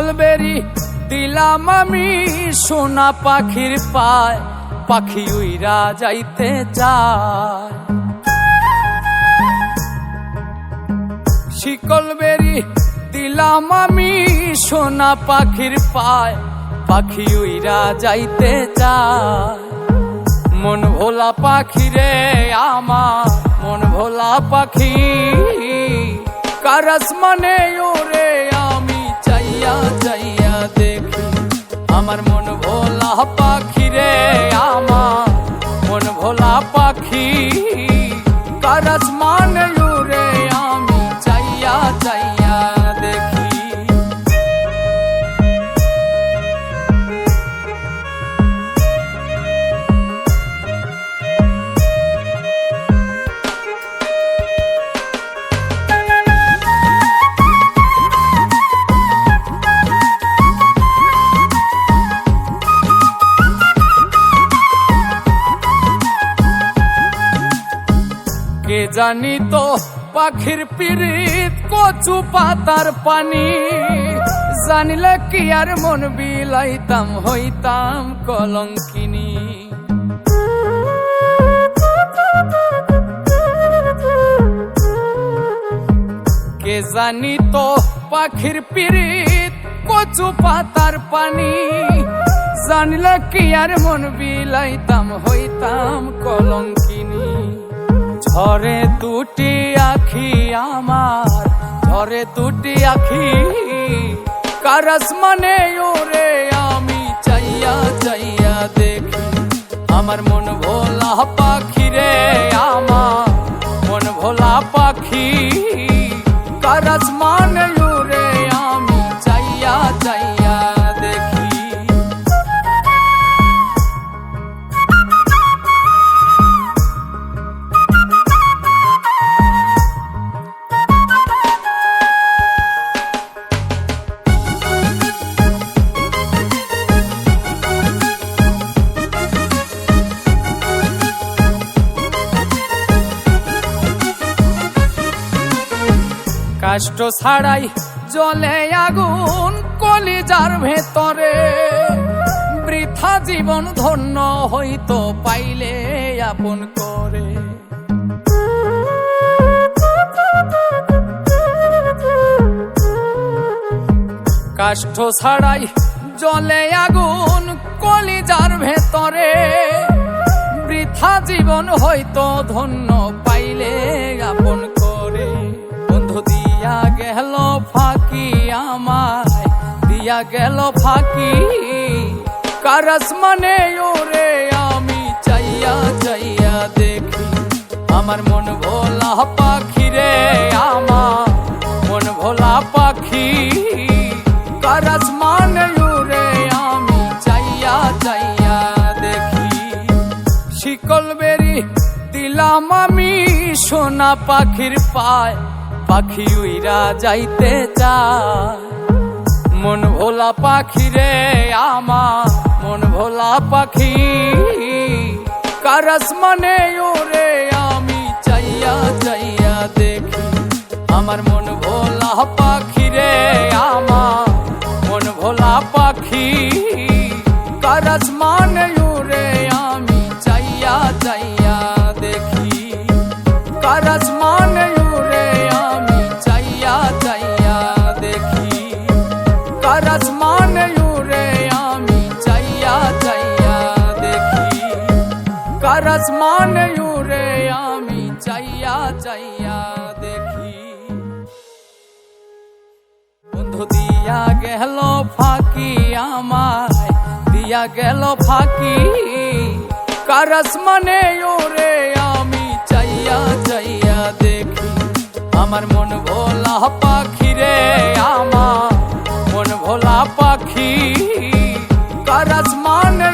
শিকল বেরি দিলাম আমি সোনা পাখির পায়, পাখি উইরা যাইতে চায়। শিকল বেরি দিলাম আমি সোনা পাখির পায়, পাখি উইরা যাইতে চায়। মন ভোলা পাখি রে আমার, মন ভোলা পাখি, কার আসমানে ওরে আমি চাইয়া চাইয়া দেখি। আমার মন ভোলা পাখি রে আমার, মন ভোলা পাখি, কার আসমানে ওরে আমি চাইয়া চাইয়া দেখি। কে জানি তো পাখির পিরিত কচু পাতার পানি, জানিলে কি আর মন বিলাইতাম হইতাম কলঙ্কিনী। কে জানি তো পাখির পিরিত কচু পাতার পানি, জানিলে কি আর মন বিলাইতাম হইতাম কলঙ্কিনী। ঝরে দুটি আখি আমার, ঝরে দুটি আখি, কার আসমানে ওরে আমি চাইয়া চাইয়া দেখি। আমার মন ভোলা পাখি রে আমার, মন ভোলা পাখি, কার আসমানে ওরে আমি চাইয়া চাইয়া দেখি। কষ্ট ছাড়াই জ্বলে আগুন কলিজার ভেতরে, বৃথা জীবন ধন্য হইতো পাইলে আপন করে। কষ্ট ছাড়াই জ্বলে আগুন কলিজার ভেতরে, বৃথা জীবন হইতো ধন্য পাইলে আপন করে। বন্ধু দিয়া গেল ফাঁকি আমায়, দিয়া গেল ফাঁকি, কার আসমানে ওরে আমি চাইয়া চাইয়া দেখি। আমার মন ভোলা পাখি রে আমার, মন ভোলা পাখি, কার আসমানে ওরে আমি চাইয়া চাইয়া দেখি। শিকল বেরি দিলাম আমি সোনা পাখির পায়, পাখি উইরা যাইতে চায়। মন ভোলা পাখি রে আমার, মন ভোলা পাখি, কার আসমানে ওরে আমি চাইয়া চাইয়া দেখি। আমার মন ভোলা পাখি রে আমার, মন ভোলা পাখি, কার আসমানে ওরে আমি চাইয়া চাইয়া দেখি। কার আসমানে ওরে আমি চাইয়া চাইয়া দেখি। কার আসমানে ওরে আমি চাইয়া চাইয়া দেখি। কার আসমানে ওরে আমি চাইয়া চাইয়া দেখি। বন্ধু দিয়া গেল ফাঁকি আমায়, দিয়া গেল ফাঁকি, কার আসমানে ওরে আমি চাইয়া চাইয়া দেখি। আমার মন ভোলা পাখি রে আমার, মন ভোলা পাখি, কার আসমানে